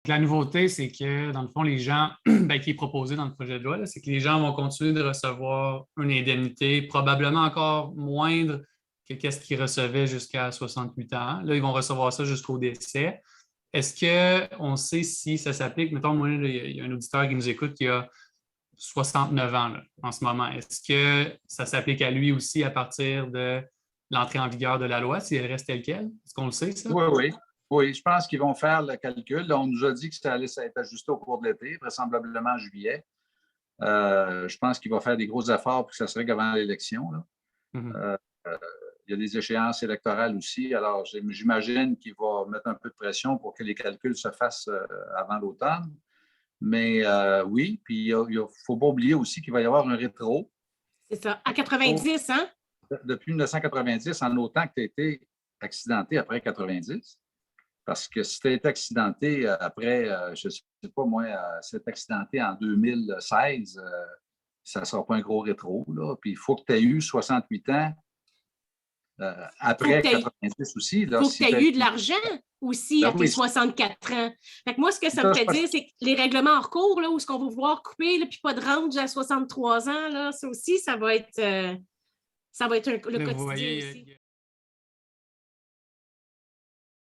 La nouveauté, c'est que, dans le fond, les gens, ben, qui est proposé dans le projet de loi, là, c'est que les gens vont continuer de recevoir une indemnité probablement encore moindre que qu'est-ce qu'ils recevaient jusqu'à 68 ans. Là, ils vont recevoir ça jusqu'au décès. Est-ce qu'on sait si ça s'applique? Mettons, moi, là, il y a un auditeur qui nous écoute qui a 69 ans là, en ce moment. Est-ce que ça s'applique à lui aussi à partir de l'entrée en vigueur de la loi, si elle reste telle quelle? Est-ce qu'on le sait, ça? Oui, oui. Oui, je pense qu'ils vont faire le calcul. Là, on nous a dit que ça allait être ajusté au cours de l'été, vraisemblablement en juillet. Je pense qu'il va faire des gros efforts pour que ça se règle avant l'élection. Mhm. Il y a des échéances électorales aussi. Alors, j'imagine qu'il va mettre un peu de pression pour que les calculs se fassent avant l'automne. Mais oui, puis il ne faut pas oublier aussi qu'il va y avoir un rétro. C'est ça. À 90, hein? Depuis 1990, en autant que tu as été accidenté après 90. Parce que si tu as été accidenté après, je ne sais pas moi, si tu es accidenté en 2016, ça ne sera pas un gros rétro. Là. Puis il faut que tu aies eu 68 ans après 90 aussi. Il faut que tu aies eu de l'argent aussi ben à tes 64 ans. Fait que moi, ce que ça me fait dire, c'est que les règlements en cours, là, où est-ce qu'on va vouloir couper, puis pas de rente à 63 ans, là, ça aussi, ça va être le quotidien aussi.